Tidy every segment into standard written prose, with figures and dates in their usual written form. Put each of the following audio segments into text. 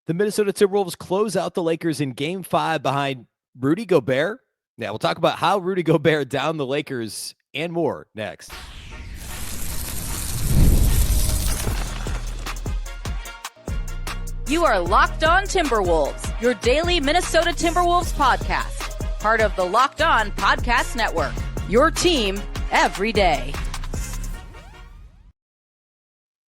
The Minnesota Timberwolves close out the Lakers in Game 5 behind Rudy Gobert. Yeah, we'll talk about how Rudy Gobert downed the Lakers and more next. You are Locked On Timberwolves, your daily Minnesota Timberwolves podcast. Part of the Locked On Podcast Network, your team every day.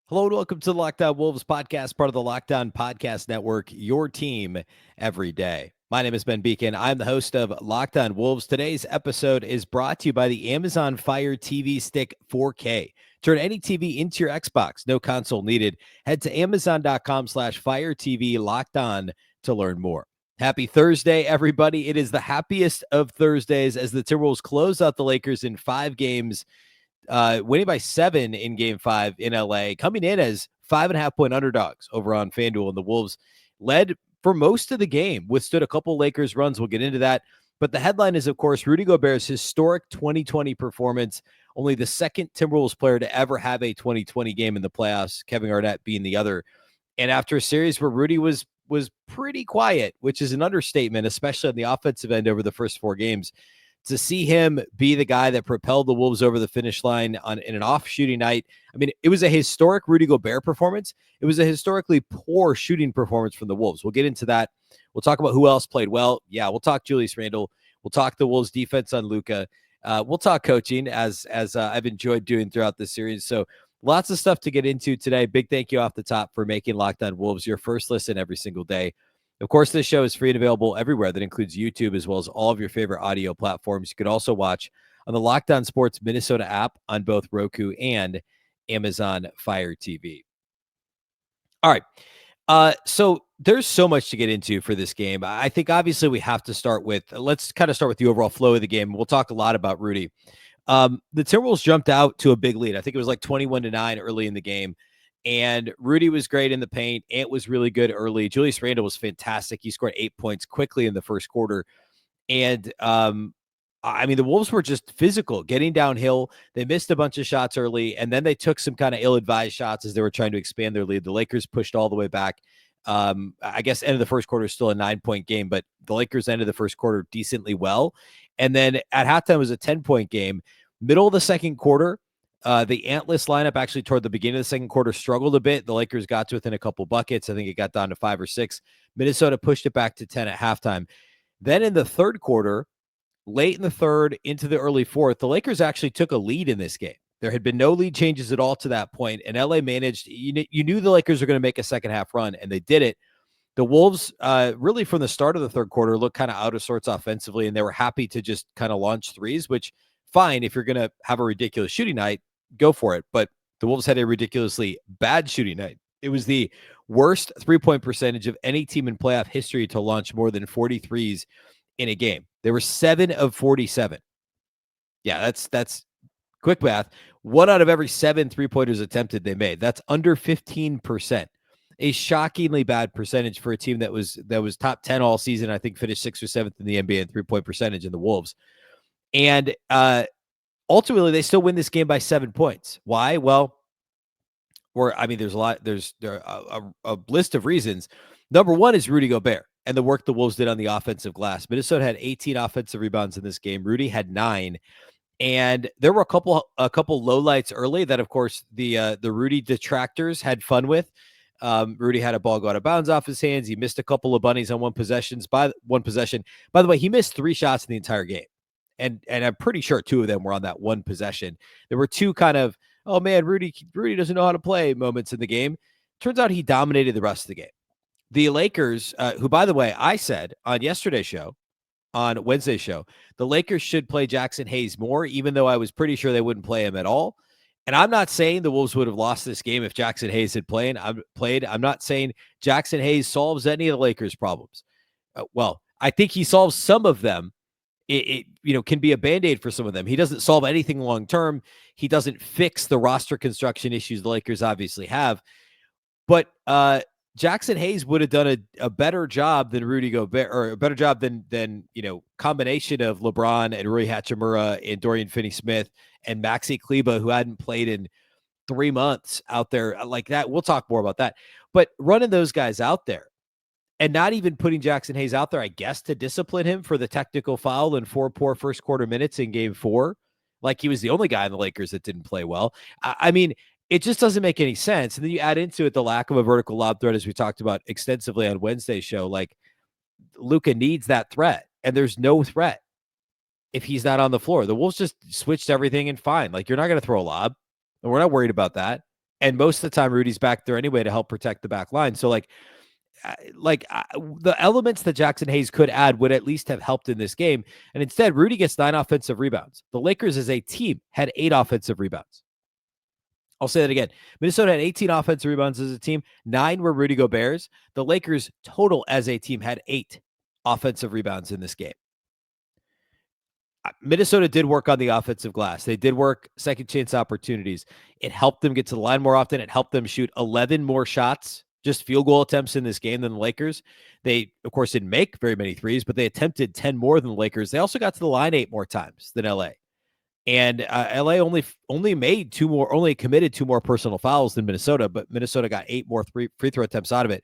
Hello and welcome to the Locked On Wolves podcast, part of the Locked On Podcast Network, your team every day. My name is Ben Beecken. I'm the host of Locked On Wolves. Today's episode is brought to you by the Amazon Fire TV Stick 4K. Turn any TV into your Xbox. No console needed. Head to amazon.com/Fire TV Locked On to learn more. Happy Thursday, everybody. It is the happiest of Thursdays as the Timberwolves close out the Lakers in 5 games, winning by 7 in Game 5 in LA, coming in as 5.5-point underdogs over on FanDuel. And the Wolves led for most of the game, withstood a couple Lakers runs. We'll get into that. But the headline is, of course, Rudy Gobert's historic 2020 performance, only the second Timberwolves player to ever have a 2020 game in the playoffs, Kevin Garnett being the other. And after a series where Rudy was pretty quiet, which is an understatement, especially on the offensive end over the first 4 games, to see him be the guy that propelled the Wolves over the finish line in an off shooting night. I mean, it was a historic Rudy Gobert performance. It was a historically poor shooting performance from the Wolves. We'll get into that. We'll talk about who else played well. Yeah, we'll talk Julius Randle. We'll talk the Wolves defense on Luka. We'll talk coaching as I've enjoyed doing throughout this series. So lots of stuff to get into today. Big thank you off the top for making Locked On Wolves your first listen every single day. Of course, this show is free and available everywhere. That includes YouTube as well as all of your favorite audio platforms. You could also watch on the Locked On Sports Minnesota app on both Roku and Amazon Fire TV. All right. So there's so much to get into for this game. I think obviously we have to start with, let's kind of start with the overall flow of the game. We'll talk a lot about Rudy. The Timberwolves jumped out to a big lead. I think it was like 21-9 early in the game. And Rudy was great in the paint. Ant was really good early. Julius Randle was fantastic. He scored 8 points quickly in the first quarter. And, I mean, the Wolves were just physical, getting downhill. They missed a bunch of shots early, and then they took some kind of ill-advised shots as they were trying to expand their lead. The Lakers pushed all the way back. I guess end of the first quarter is still a 9-point game, but the Lakers ended the first quarter decently well. And then at halftime it was a 10-point game. Middle of the second quarter, the Antless lineup actually toward the beginning of the second quarter struggled a bit. The Lakers got to within a couple buckets. I think it got down to 5 or 6. Minnesota pushed it back to 10 at halftime. Then in the third quarter, late in the third into the early fourth, the Lakers actually took a lead in this game. There had been no lead changes at all to that point, and LA managed. You knew the Lakers were going to make a second half run, and they did it. The Wolves, really from the start of the third quarter, looked kind of out of sorts offensively, and they were happy to just kind of launch threes, which fine if you're going to have a ridiculous shooting night. Go for it. But the Wolves had a ridiculously bad shooting night. It was the worst 3-point percentage of any team in playoff history to launch more than 43s in a game. They were 7 of 47. Yeah, that's quick math. 1 out of every 7 3-pointers attempted they made. That's under 15%. A shockingly bad percentage for a team that was top 10 all season. I think finished 6th or 7th in the NBA in 3-point percentage in the Wolves. And ultimately, they still win this game by 7 points. Why? Well, there's a list of reasons. Number one is Rudy Gobert and the work the Wolves did on the offensive glass. Minnesota had 18 offensive rebounds in this game. Rudy had 9. And there were a couple lowlights early that, of course, the Rudy detractors had fun with. Rudy had a ball go out of bounds off his hands. He missed a couple of bunnies on one possession. By the way, he missed 3 shots in the entire game. And I'm pretty sure 2 of them were on that one possession. There were 2 kind of, oh man, Rudy doesn't know how to play moments in the game. Turns out he dominated the rest of the game. The Lakers, who, by the way, I said on yesterday's show, on Wednesday's show, the Lakers should play Jackson Hayes more, even though I was pretty sure they wouldn't play him at all. And I'm not saying the Wolves would have lost this game if Jackson Hayes had played. I'm not saying Jackson Hayes solves any of the Lakers' problems. Well, I think he solves some of them. It can be a Band-Aid for some of them. He doesn't solve anything long-term. He doesn't fix the roster construction issues the Lakers obviously have. But Jackson Hayes would have done a better job than Rudy Gobert, or a better job than combination of LeBron and Rui Hachimura and Dorian Finney-Smith and Maxi Kleber, who hadn't played in 3 months out there like that. We'll talk more about that. But running those guys out there and not even putting Jackson Hayes out there, I guess, to discipline him for the technical foul and 4 poor first quarter minutes in game 4. Like he was the only guy in the Lakers that didn't play well. I mean, it just doesn't make any sense. And then you add into it the lack of a vertical lob threat, as we talked about extensively on Wednesday's show. Like Luka needs that threat, and there's no threat if he's not on the floor. The Wolves just switched everything and fine. Like, you're not going to throw a lob, and we're not worried about that. And most of the time, Rudy's back there anyway to help protect the back line. So, the elements that Jackson Hayes could add would at least have helped in this game. And instead, Rudy gets 9 offensive rebounds. The Lakers as a team had 8 offensive rebounds. I'll say that again. Minnesota had 18 offensive rebounds as a team. 9 were Rudy Gobert's. The Lakers total as a team had 8 offensive rebounds in this game. Minnesota did work on the offensive glass. They did work second chance opportunities. It helped them get to the line more often. It helped them shoot 11 more shots, just field goal attempts in this game than the Lakers. They, of course, didn't make very many threes, but they attempted 10 more than the Lakers. They also got to the line 8 more times than LA. And LA only committed 2 more personal fouls than Minnesota, but Minnesota got 8 more free throw attempts out of it.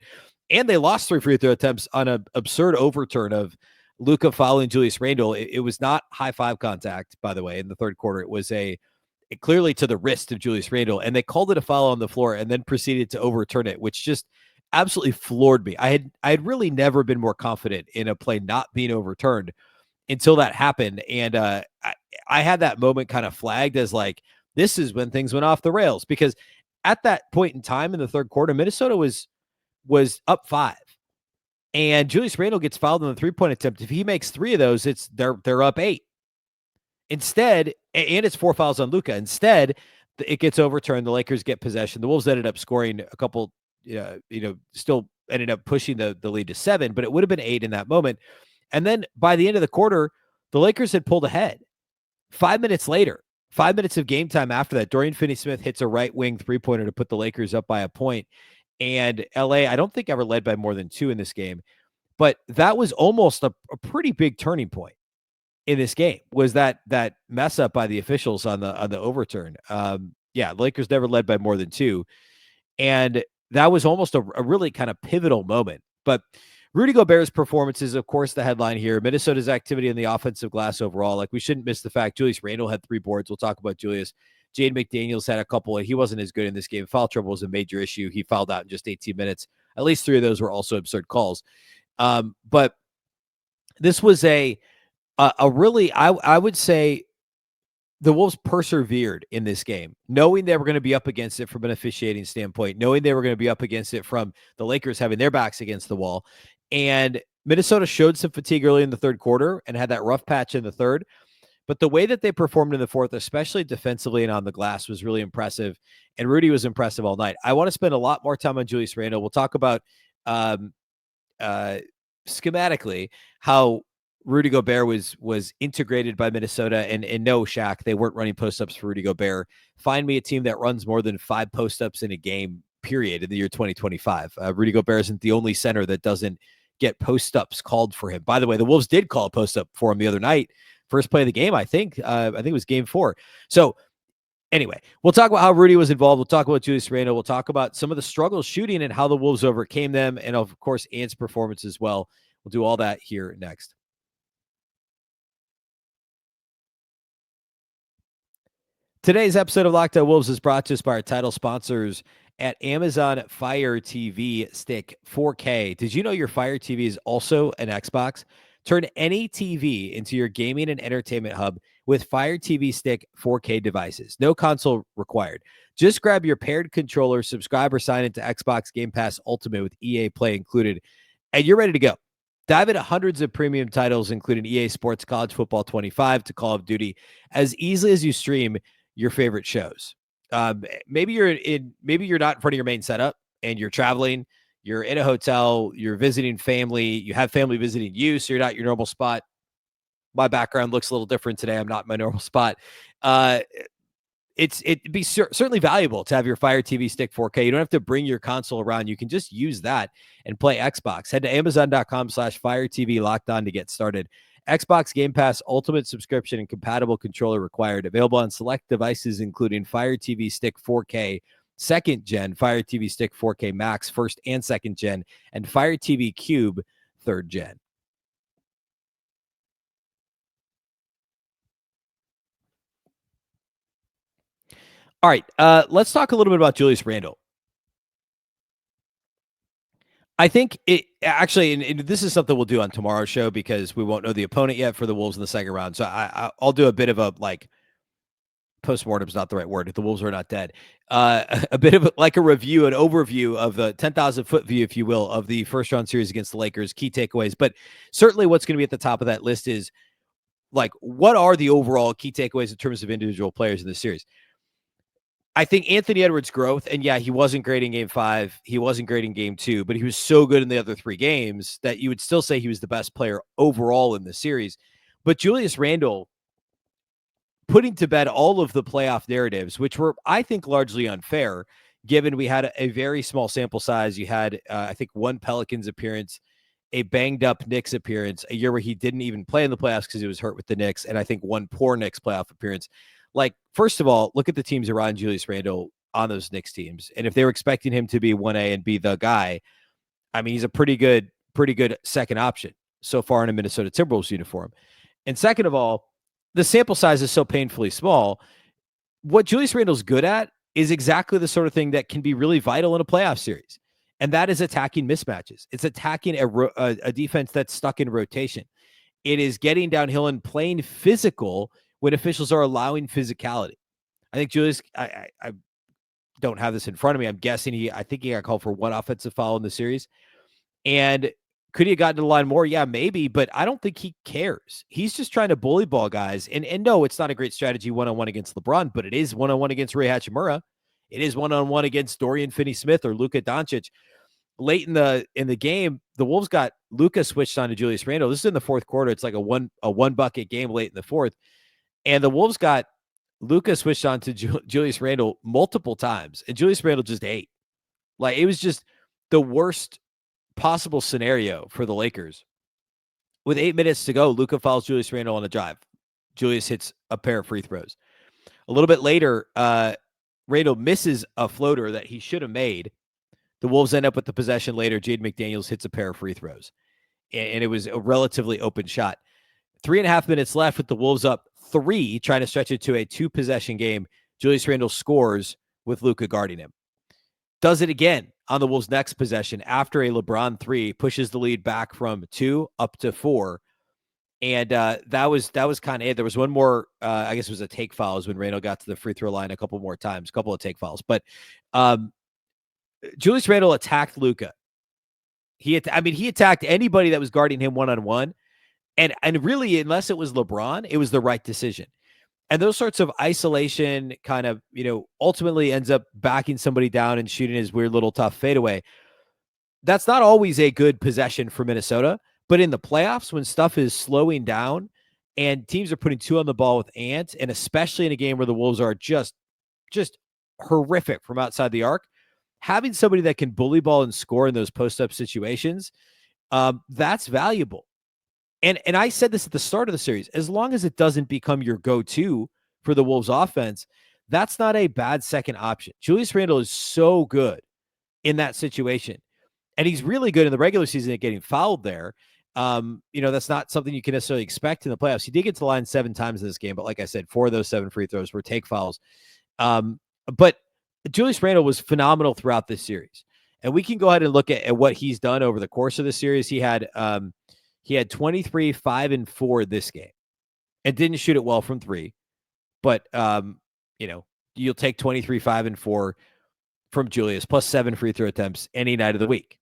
And they lost 3 free throw attempts on an absurd overturn of Luka fouling Julius Randle. It was not high five contact, by the way, in the third quarter. It was clearly to the wrist of Julius Randle, and they called it a foul on the floor and then proceeded to overturn it, which just absolutely floored me. I had really never been more confident in a play not being overturned until that happened. And I had that moment kind of flagged as like, this is when things went off the rails, because at that point in time in the third quarter, Minnesota was up 5. And Julius Randle gets fouled on the 3-point attempt. If he makes 3 of those, they're up 8. Instead, and it's 4 fouls on Luka. Instead, it gets overturned. The Lakers get possession. The Wolves ended up scoring a couple, still ended up pushing the lead to 7, but it would have been 8 in that moment. And then by the end of the quarter, the Lakers had pulled ahead. 5 minutes later, 5 minutes of game time after that, Dorian Finney-Smith hits a right wing 3-pointer to put the Lakers up by a point. And LA, I don't think ever led by more than 2 in this game, but that was almost a pretty big turning point in this game, was that mess up by the officials on the overturn. The Lakers never led by more than 2. And that was almost a really kind of pivotal moment. But Rudy Gobert's performance is, of course, the headline here. Minnesota's activity in the offensive glass overall. Like, we shouldn't miss the fact Julius Randle had 3 boards. We'll talk about Julius. Jaden McDaniels had a couple, and he wasn't as good in this game. Foul trouble was a major issue. He fouled out in just 18 minutes. At least 3 of those were also absurd calls. But this was a really, I would say, the Wolves persevered in this game, knowing they were going to be up against it from an officiating standpoint, knowing they were going to be up against it from the Lakers having their backs against the wall. And Minnesota showed some fatigue early in the third quarter and had that rough patch in the third. But the way that they performed in the fourth, especially defensively and on the glass, was really impressive. And Rudy was impressive all night. I want to spend a lot more time on Julius Randle. We'll talk about schematically how Rudy Gobert was integrated by Minnesota, and no, Shaq, they weren't running post-ups for Rudy Gobert. Find me a team that runs more than 5 post-ups in a game, period, in the year 2025. Rudy Gobert isn't the only center that doesn't get post-ups called for him. By the way, the Wolves did call a post-up for him the other night. First play of the game, I think it was game 4. So anyway, we'll talk about how Rudy was involved. We'll talk about Julius Randle. We'll talk about some of the struggles shooting and how the Wolves overcame them. And of course, Ant's performance as well. We'll do all that here next. Today's episode of Locked On Wolves is brought to us by our title sponsors at Amazon Fire TV Stick 4K. Did you know your Fire TV is also an Xbox? Turn any TV into your gaming and entertainment hub with Fire TV Stick 4K devices. No console required. Just grab your paired controller, subscribe or sign into Xbox Game Pass Ultimate with EA Play included, and you're ready to go. Dive into hundreds of premium titles, including EA Sports College Football 25 to Call of Duty, as easily as you stream your favorite shows. Maybe you're not in front of your main setup and you're traveling, you're in a hotel, you're visiting family, you have family visiting you, so you're not your normal spot. My background looks a little different today. I'm not in my normal spot. It'd be certainly valuable to have your Fire TV Stick 4K. You don't have to bring your console around. You can just use that and play Xbox. Head to Amazon.com/Fire TV Locked On to get started. Xbox Game Pass Ultimate subscription and compatible controller required. Available on select devices, including Fire TV Stick 4K second gen, Fire TV Stick 4K Max, first and second gen, and Fire TV Cube, third gen. All right, let's talk a little bit about Julius Randle. I think it actually, and this is something we'll do on tomorrow's show because we won't know the opponent yet for the Wolves in the second round. So I'll do a bit of a postmortem is not the right word. If the Wolves are not dead, a bit of like a review, an overview of the 10,000 foot view, if you will, of the first round series against the Lakers, key takeaways. But certainly what's going to be at the top of that list is like, what are the overall key takeaways in terms of individual players in this series? I think Anthony Edwards' growth, and yeah, he wasn't great in game 5. He wasn't great in game 2, but he was so good in the other 3 games that you would still say he was the best player overall in the series. But Julius Randle putting to bed all of the playoff narratives, which were, I think, largely unfair, given we had a very small sample size. You had, I think, 1 Pelicans appearance, a banged-up Knicks appearance, a year where he didn't even play in the playoffs because he was hurt with the Knicks, and I think 1 poor Knicks playoff appearance. Like, first of all, look at the teams around Julius Randle on those Knicks teams. And if they were expecting him to be 1A and be the guy, I mean, he's a pretty good second option so far in a Minnesota Timberwolves uniform. And second of all, the sample size is so painfully small. What Julius Randle's good at is exactly the sort of thing that can be really vital in a playoff series. And that is attacking mismatches. It's attacking a defense that's stuck in rotation. It is getting downhill and playing physical when officials are allowing physicality. I think Julius, I don't have this in front of me. I'm guessing I think he got called for 1 offensive foul in the series. And could he have gotten to the line more? Yeah, maybe, but I don't think he cares. He's just trying to bully ball guys. And no, it's not a great strategy one-on-one against LeBron, but it is one-on-one against Rui Hachimura. It is one-on-one against Dorian Finney-Smith or Luka Doncic. Late in the game, the Wolves got Luka switched on to Julius Randle. This is in the fourth quarter. It's like a one bucket game late in the fourth. And the Wolves got Luka switched on to Julius Randle multiple times, and Julius Randle just ate. Like, it was just the worst possible scenario for the Lakers. With 8 minutes to go, Luka fouls Julius Randle on a drive. Julius hits a pair of free throws. A little bit later, Randle misses a floater that he should have made. The Wolves end up with the possession later. Jaden McDaniels hits a pair of free throws, and it was a relatively open shot. 3.5 minutes left with the Wolves up 3, trying to stretch it to a 2-possession game. Julius Randle scores with Luka guarding him. Does it again on the Wolves' next possession after a LeBron 3, pushes the lead back from 2 up to 4. And that was kind of it. There was one more, I guess it was a take foul when Randle got to the free throw line a couple more times, a couple of take fouls. But Julius Randle attacked Luka. He attacked anybody that was guarding him one-on-one. And really, unless it was LeBron, it was the right decision. And those sorts of isolation kind of, ultimately ends up backing somebody down and shooting his weird little tough fadeaway. That's not always a good possession for Minnesota, but in the playoffs, when stuff is slowing down and teams are putting 2 on the ball with Ant, and especially in a game where the Wolves are just horrific from outside the arc, having somebody that can bully ball and score in those post-up situations, that's valuable. And I said this at the start of the series, as long as it doesn't become your go-to for the Wolves offense, that's not a bad second option. Julius Randle is so good in that situation. And he's really good in the regular season at getting fouled there. That's not something you can necessarily expect in the playoffs. He did get to the line 7 times in this game, but like I said, 4 of those 7 free throws were take fouls. But Julius Randle was phenomenal throughout this series. And we can go ahead and look at what he's done over the course of the series. He had 23, 5, and 4 this game and didn't shoot it well from 3. But, you'll take 23, 5, and 4 from Julius plus 7 free throw attempts any night of the week.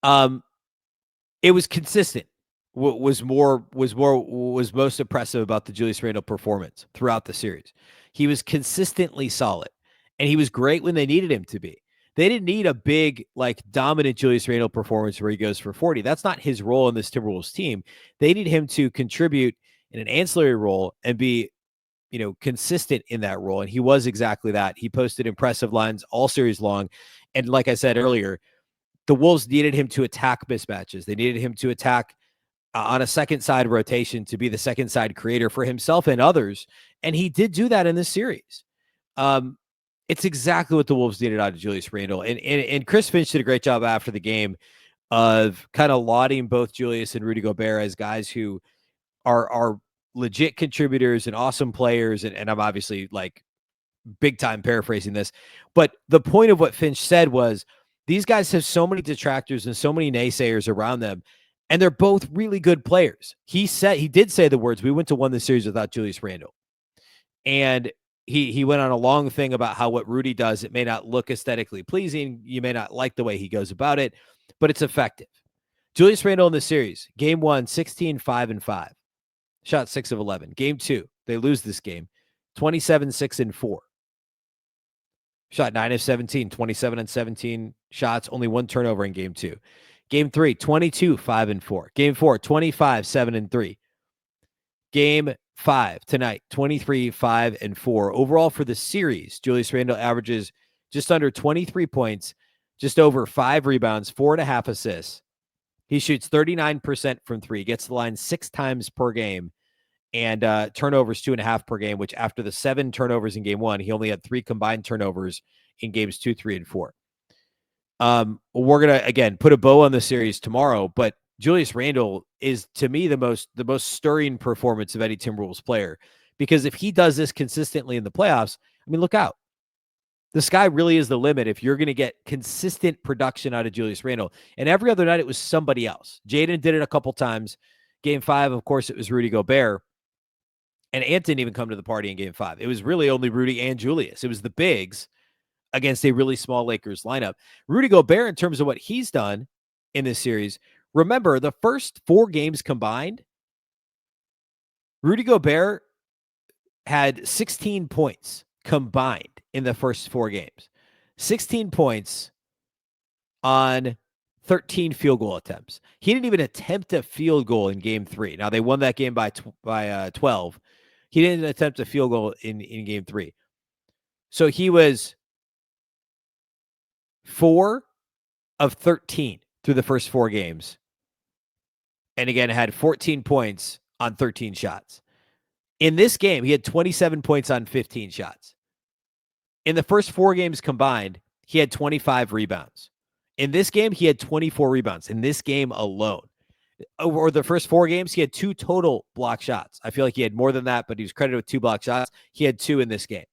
It was consistent. What was most impressive about the Julius Randle performance throughout the series. He was consistently solid, and he was great when they needed him to be. They didn't need a big, dominant Julius Randle performance where he goes for 40. That's not his role in this Timberwolves team. They need him to contribute in an ancillary role and be, consistent in that role. And he was exactly that. He posted impressive lines all series long. And like I said earlier, the Wolves needed him to attack mismatches. They needed him to attack on a second side rotation, to be the second side creator for himself and others. And he did do that in this series. It's exactly what the Wolves needed out of Julius Randle. And Chris Finch did a great job after the game of kind of lauding both Julius and Rudy Gobert as guys who are legit contributors and awesome players. And I'm obviously like big time paraphrasing this, but the point of what Finch said was these guys have so many detractors and so many naysayers around them, and they're both really good players. He did say the words, "We went to win the series without Julius Randle." And he went on a long thing about how what Rudy does, it may not look aesthetically pleasing. You may not like the way he goes about it, but it's effective. Julius Randle in the series, game 1, 16, 5 and 5. Shot 6 of 11. Game 2, they lose this game, 27, 6 and 4. Shot 9 of 17, 27 and 17 shots, only 1 turnover in game 2. Game 3, 22, 5 and 4. Game 4, 25, 7 and 3. Game 5 tonight, 23, 5 and 4. Overall for the series, Julius Randle averages just under 23 points, just over 5 rebounds, 4.5 assists. He shoots 39% from 3, gets the line 6 times per game, and turnovers 2.5 per game, which after the 7 turnovers in game 1, he only had 3 combined turnovers in games 2, 3, and 4. We're going to, again, put a bow on the series tomorrow, but Julius Randle is, to me, the most stirring performance of any Timberwolves player, because if he does this consistently in the playoffs, I mean, look out. The sky really is the limit if you're going to get consistent production out of Julius Randle. And every other night, it was somebody else. Jaden did it a couple times. Game 5, of course, it was Rudy Gobert. And Ant didn't even come to the party in game 5. It was really only Rudy and Julius. It was the bigs against a really small Lakers lineup. Rudy Gobert, in terms of what he's done in this series, remember the first 4 games combined, Rudy Gobert had 16 points combined in the first 4 games. 16 points on 13 field goal attempts. He didn't even attempt a field goal in game 3. Now, they won that game by 12. He didn't attempt a field goal in game 3. So he was 4 of 13 through the first 4 games. And again, had 14 points on 13 shots. In this game, he had 27 points on 15 shots. In the first 4 games combined, he had 25 rebounds. In this game, he had 24 rebounds. In this game alone. Over the first 4 games, he had 2 total block shots. I feel like he had more than that, but he was credited with 2 block shots. He had 2 in this game.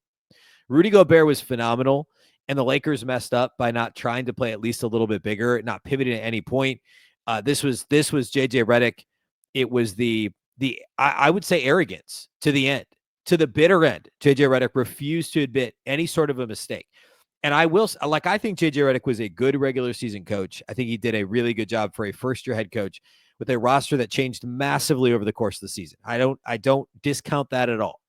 Rudy Gobert was phenomenal, and the Lakers messed up by not trying to play at least a little bit bigger, not pivoting at any point. This was JJ Redick. It was I would say arrogance to the end, to the bitter end. JJ Redick refused to admit any sort of a mistake. And I think JJ Redick was a good regular season coach. I think he did a really good job for a first-year head coach with a roster that changed massively over the course of the season. I don't discount that at all.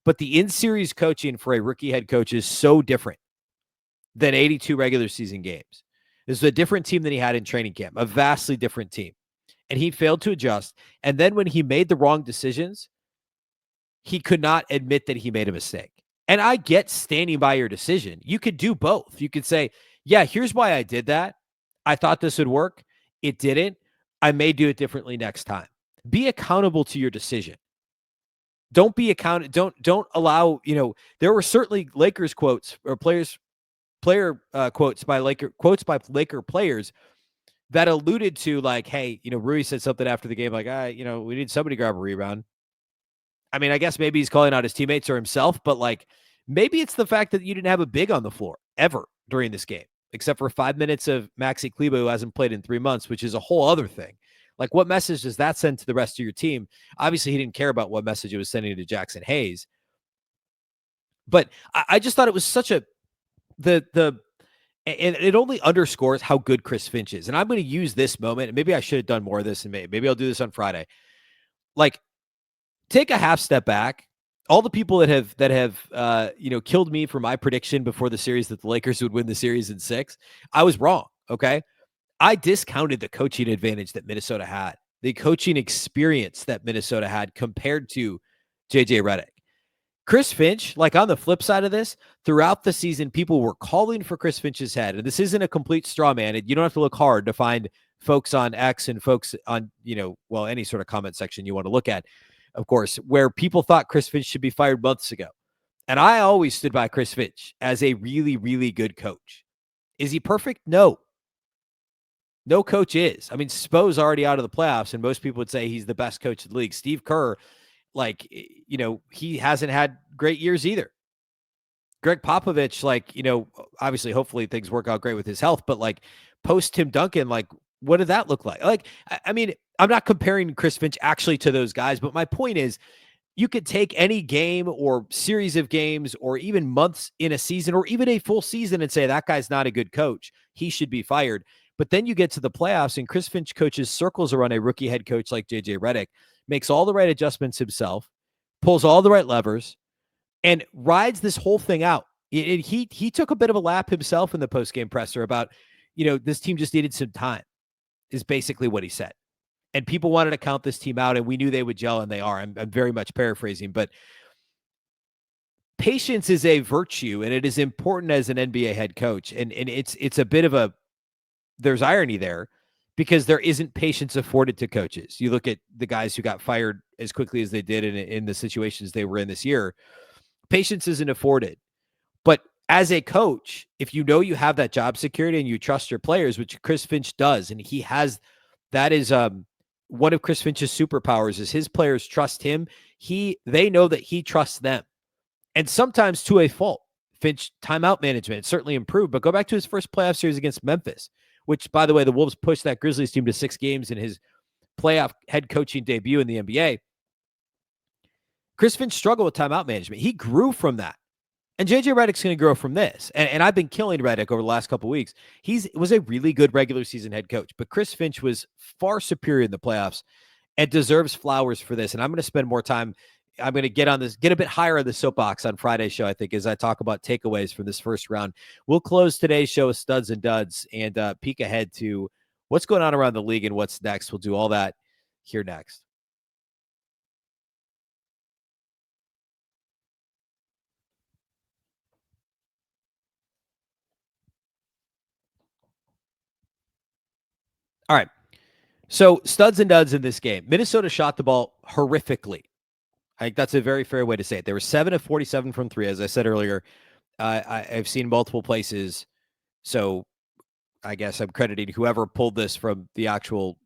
But the in-series coaching for a rookie head coach is so different than 82 regular season games. This is a different team than he had in training camp, a vastly different team. And he failed to adjust. And then when he made the wrong decisions, he could not admit that he made a mistake. And I get standing by your decision. You could do both. You could say, yeah, here's why I did that. I thought this would work. It didn't. I may do it differently next time. Be accountable to your decision. Don't be don't allow, there were certainly Lakers quotes or player quotes by Laker players that alluded to like, hey, Rui said something after the game like, we need somebody to grab a rebound. I mean, I guess maybe he's calling out his teammates or himself, but like maybe it's the fact that you didn't have a big on the floor ever during this game, except for 5 minutes of Maxi Kleber, who hasn't played in 3 months, which is a whole other thing. Like, what message does that send to the rest of your team? Obviously, he didn't care about what message it was sending to Jackson Hayes. But I just thought it was such and it only underscores how good Chris Finch is. And I'm going to use this moment, and maybe I should have done more of this, and maybe I'll do this on Friday. Like, take a half step back. All the people that have killed me for my prediction before the series that the Lakers would win the series in 6, I was wrong. Okay. I discounted the coaching advantage that Minnesota had, the coaching experience that Minnesota had compared to JJ Redick. Chris Finch, like on the flip side of this, throughout the season, people were calling for Chris Finch's head. And this isn't a complete straw man. You don't have to look hard to find folks on X and folks on, any sort of comment section you want to look at, of course, where people thought Chris Finch should be fired months ago. And I always stood by Chris Finch as a really, really good coach. Is he perfect? No. No coach is. I mean, Spo's already out of the playoffs, and most people would say he's the best coach in the league. Steve Kerr, he hasn't had great years either. Greg Popovich, obviously, hopefully things work out great with his health, but post Tim Duncan, what did that look like? I mean, I'm not comparing Chris Finch actually to those guys, but my point is, you could take any game or series of games or even months in a season or even a full season and say that guy's not a good coach. He should be fired. But then you get to the playoffs and Chris Finch coaches circles around a rookie head coach like JJ Redick, makes all the right adjustments himself, pulls all the right levers, and rides this whole thing out. He took a bit of a lap himself in the postgame presser about, this team just needed some time, is basically what he said. And people wanted to count this team out, and we knew they would gel, and they are. I'm very much paraphrasing, but patience is a virtue, and it is important as an NBA head coach. And it's a bit of there's irony there because there isn't patience afforded to coaches. You look at the guys who got fired as quickly as they did in the situations they were in this year. Patience isn't afforded. But as a coach, if you know you have that job security and you trust your players, which Chris Finch does, and he has, that is one of Chris Finch's superpowers is his players trust him. They know that he trusts them. And sometimes to a fault. Finch timeout management certainly improved, but go back to his first playoff series against Memphis, which, by the way, the Wolves pushed that Grizzlies team to 6 games in his playoff head coaching debut in the NBA. Chris Finch struggled with timeout management. He grew from that. And JJ Redick's going to grow from this. And I've been killing Redick over the last couple of weeks. He was a really good regular season head coach, but Chris Finch was far superior in the playoffs and deserves flowers for this. And I'm going to spend more time. I'm going to get a bit higher on the soapbox on Friday's show, I think, as I talk about takeaways from this first round. We'll close today's show with studs and duds and peek ahead to what's going on around the league and what's next. We'll do all that here next. All right. So studs and duds in this game. Minnesota shot the ball horrifically. I think that's a very fair way to say it. They were 7 of 47 from 3, as I said earlier. I've seen multiple places. So I guess I'm crediting whoever pulled this from the actual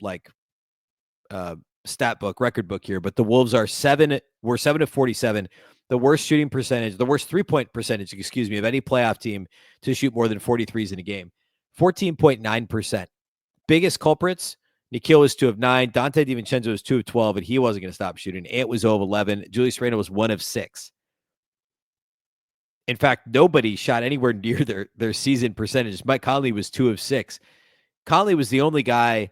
stat book, record book here. But the Wolves were 7 of 47. The worst shooting percentage, the worst 3-point percentage, of any playoff team to shoot more than 43s in a game. 14.9%. Biggest culprits, Nikhil was 2 of 9. Dante DiVincenzo was 2 of 12, and he wasn't going to stop shooting. Ant was 0 of 11. Julius Randle was 1 of 6. In fact, nobody shot anywhere near their season percentage. Mike Conley was 2 of 6. Conley was the only guy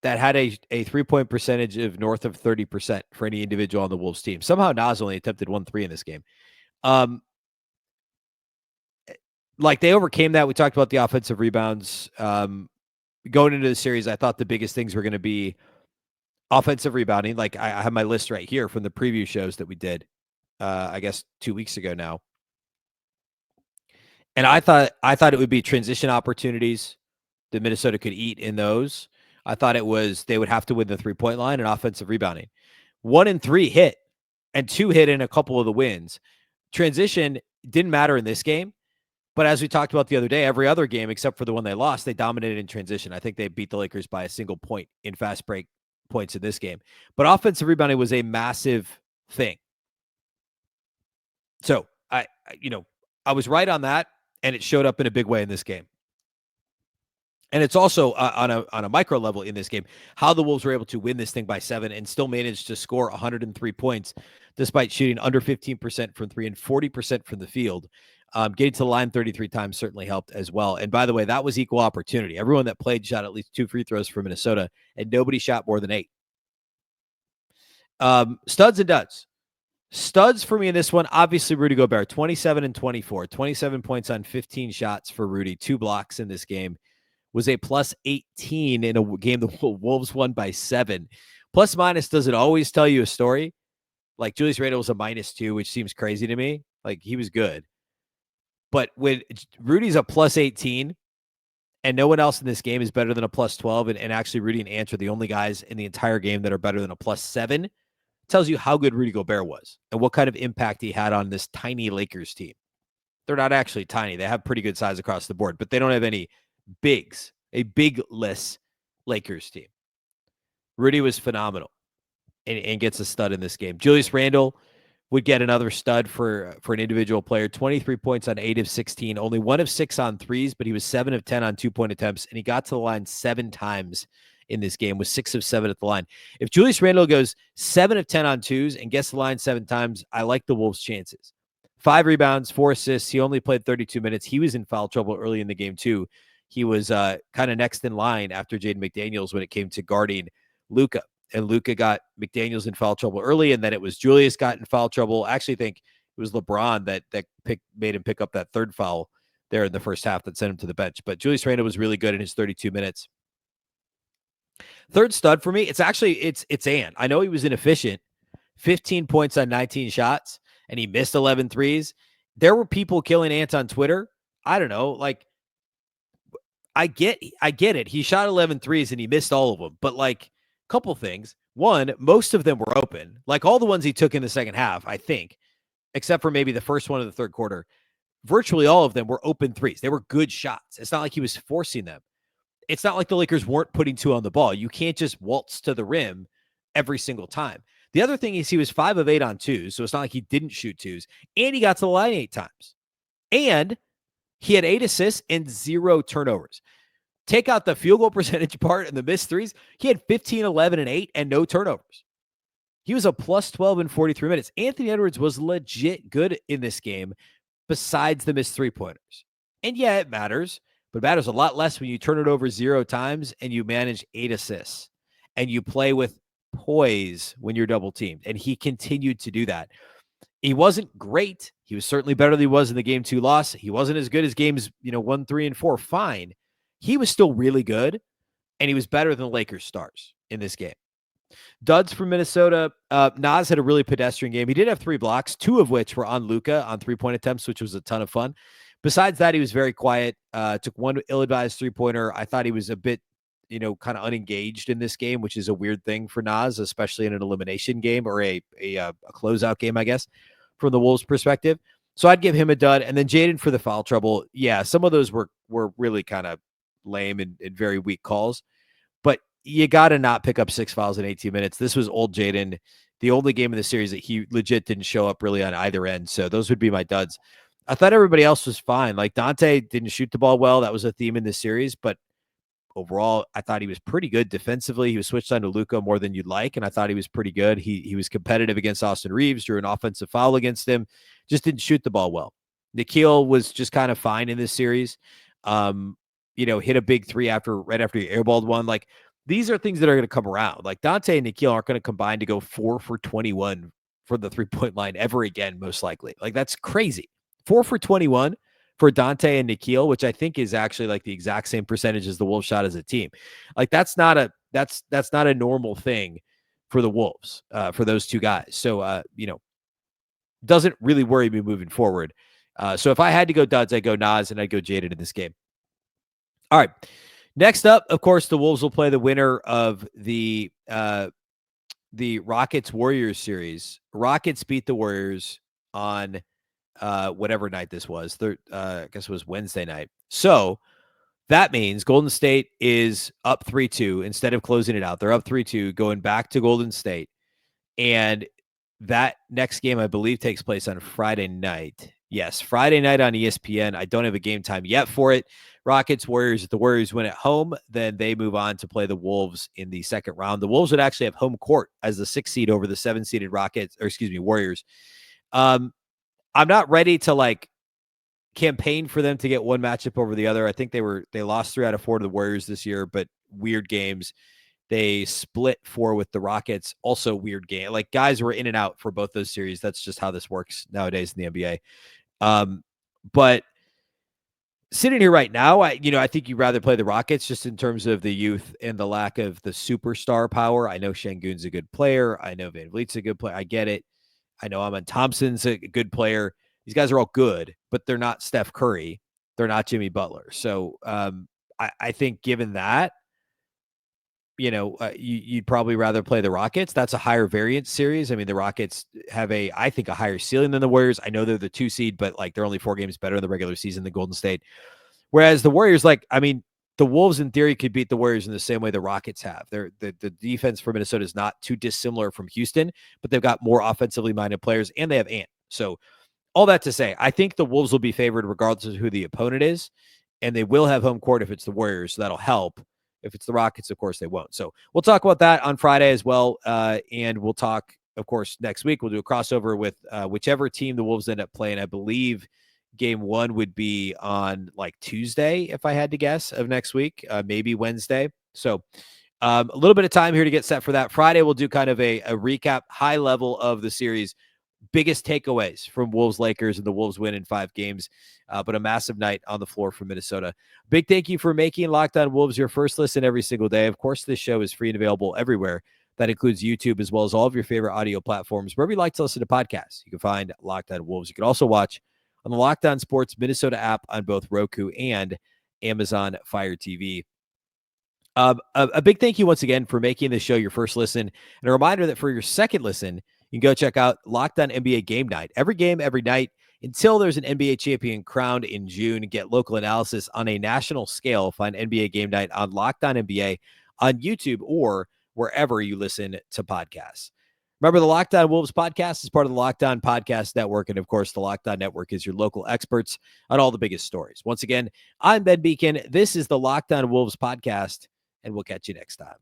that had a 3-point percentage of north of 30% for any individual on the Wolves team. Somehow Nas only attempted 1 3 in this game. They overcame that. We talked about the offensive rebounds. Going into the series, I thought the biggest things were going to be offensive rebounding. I have my list right here from the preview shows that we did, I guess 2 weeks ago now. And I thought it would be transition opportunities that Minnesota could eat in those. I thought they would have to win the 3-point line and offensive rebounding. 1 and 3 hit, and 2 hit in a couple of the wins. Transition didn't matter in this game. But as we talked about the other day, every other game except for the one they lost, they dominated in transition. I think they beat the Lakers by a single point in fast break points in this game. But offensive rebounding was a massive thing. So I was right on that, and it showed up in a big way in this game. And it's also on a micro level in this game, how the Wolves were able to win this thing by 7 and still manage to score 103 points despite shooting under 15% from 3 and 40% from the field. Getting to the line 33 times certainly helped as well. And by the way, that was equal opportunity. Everyone that played shot at least 2 free throws for Minnesota, and nobody shot more than 8. Studs and duds. Studs for me in this one, obviously Rudy Gobert, 27 and 24, 27 points on 15 shots for Rudy, 2 blocks in this game. Was a plus 18 in a game the Wolves won by 7. Plus minus doesn't always tell you a story. Like Julius Randle was a -2, which seems crazy to me. He was good. But when Rudy's a plus 18 and no one else in this game is better than a plus 12, and actually Rudy and Ant are the only guys in the entire game that are better than a plus 7, tells you how good Rudy Gobert was and what kind of impact he had on this tiny Lakers team. They're not actually tiny. They have pretty good size across the board, but they don't have any bigs, a big-less Lakers team. Rudy was phenomenal and gets a stud in this game. Julius Randle would get another stud for an individual player. 23 points on 8 of 16, only 1 of 6 on threes, but he was 7 of 10 on 2-point attempts, and he got to the line 7 times in this game, with 6 of 7 at the line. If Julius Randle goes 7 of 10 on twos and gets the line 7 times, I like the Wolves' chances. 5 rebounds, 4 assists. He only played 32 minutes. He was in foul trouble early in the game, too. He was kind of next in line after Jaden McDaniels when it came to guarding Luka. And Luka got McDaniels in foul trouble early, and then it was Julius got in foul trouble. I actually think it was LeBron that made him pick up that third foul there in the first half that sent him to the bench. But Julius Randle was really good in his 32 minutes. Third stud for me, it's Ant. I know he was inefficient, 15 points on 19 shots, and he missed 11 threes. There were people killing Ant on Twitter. I don't know, like, I get it. He shot 11 threes and he missed all of them, but like, couple things. One, most of them were open. Like all the ones he took in the second half, I think, except for maybe the first one of the third quarter, virtually all of them were open threes. They were good shots. It's not like he was forcing them. It's not like the Lakers weren't putting 2 on the ball. You can't just waltz to the rim every single time. The other thing is he was 5 of 8 on twos, so it's not like he didn't shoot twos, and he got to the line 8 times. And he had 8 assists and 0 turnovers. Take out the field goal percentage part and the missed threes. He had 15, 11, and 8 and no turnovers. He was a plus 12 in 43 minutes. Anthony Edwards was legit good in this game besides the missed three-pointers. And yeah, it matters, but it matters a lot less when you turn it over 0 times and you manage 8 assists and you play with poise when you're double teamed. And he continued to do that. He wasn't great. He was certainly better than he was in the game 2 loss. He wasn't as good as games, 1, 3, and 4. Fine. He was still really good, and he was better than the Lakers stars in this game. Duds from Minnesota. Naz had a really pedestrian game. He did have 3 blocks, 2 of which were on Luka on 3-point attempts, which was a ton of fun. Besides that, he was very quiet. Took 1 ill-advised 3-pointer. I thought he was a bit, kind of unengaged in this game, which is a weird thing for Naz, especially in an elimination game or a closeout game, I guess, from the Wolves' perspective. So I'd give him a dud. And then Jaden for the foul trouble. Yeah, some of those were really kind of lame and very weak calls, but you got to not pick up 6 fouls in 18 minutes. This was old Jaden, the only game in the series that he legit didn't show up really on either end. So those would be my duds. I thought everybody else was fine. Like Dante didn't shoot the ball well. That was a theme in this series, but overall, I thought he was pretty good defensively. He was switched on to Luka more than you'd like, and I thought he was pretty good. He was competitive against Austin Reeves, drew an offensive foul against him, just didn't shoot the ball well. Nikhil was just kind of fine in this series. Hit a big 3 right after he airballed one. Like, these are things that are going to come around. Like, Dante and Nikhil aren't going to combine to go 4 for 21 for the 3-point line ever again, most likely. Like, that's crazy. 4 for 21 for Dante and Nikhil, which I think is actually like the exact same percentage as the Wolves shot as a team. Like, that's not a normal thing for the Wolves, for those 2 guys. So, doesn't really worry me moving forward. So if I had to go duds, I'd go Naz and I'd go Jaden in this game. All right. Next up, of course, the Wolves will play the winner of the Rockets-Warriors series. Rockets beat the Warriors on whatever night this was. I guess it was Wednesday night. So that means Golden State is up 3-2 instead of closing it out. They're up 3-2, going back to Golden State. And that next game, I believe, takes place on Friday night. Yes, Friday night on ESPN. I don't have a game time yet for it. Rockets, Warriors. If the Warriors win at home, then they move on to play the Wolves in the second round. The Wolves would actually have home court as the 6th seed over the 7-seeded Warriors. I'm not ready to campaign for them to get one matchup over the other. I think they lost 3 out of 4 to the Warriors this year, but weird games. They split 4 with the Rockets. Also weird game. Like, guys were in and out for both those series. That's just how this works nowadays in the NBA. But sitting here right now, I think you'd rather play the Rockets just in terms of the youth and the lack of the superstar power. I know Şengün's a good player. I know Van Vliet's a good player. I get it. I know Amen Thompson's a good player. These guys are all good, but they're not Steph Curry. They're not Jimmy Butler. So I think given that, you'd probably rather play the Rockets. That's a higher variance series. I mean, the Rockets have I think, a higher ceiling than the Warriors. I know they're the 2 seed, but like they're only 4 games better in the regular season than Golden State. Whereas the Warriors, the Wolves in theory could beat the Warriors in the same way the Rockets have. The defense for Minnesota is not too dissimilar from Houston, but they've got more offensively minded players and they have Ant. So all that to say, I think the Wolves will be favored regardless of who the opponent is, and they will have home court if it's the Warriors, so that'll help. If it's the Rockets, of course, they won't. So we'll talk about that on Friday as well, and we'll talk, of course, next week. We'll do a crossover with whichever team the Wolves end up playing. I believe game 1 would be on Tuesday, if I had to guess, of next week, maybe Wednesday. So a little bit of time here to get set for that. Friday, we'll do kind of a recap, high level of the series. Biggest takeaways from Wolves Lakers, and the Wolves win in 5 games, but a massive night on the floor for Minnesota. Big thank you for making Locked On Wolves your first listen every single day. Of course, this show is free and available everywhere. That includes YouTube, as well as all of your favorite audio platforms, wherever you like to listen to podcasts. You can find Locked On Wolves. You can also watch on the Locked On Sports Minnesota app on both Roku and Amazon Fire TV. A big thank you once again for making this show your first listen, and a reminder that for your second listen, you can go check out Locked On NBA Game Night. Every game, every night, until there's an NBA champion crowned in June. Get local analysis on a national scale. Find NBA Game Night on Locked On NBA on YouTube or wherever you listen to podcasts. Remember, the Locked On Wolves podcast is part of the Locked On Podcast Network, and of course, the Locked On Network is your local experts on all the biggest stories. Once again, I'm Ben Beecken. This is the Locked On Wolves podcast, and we'll catch you next time.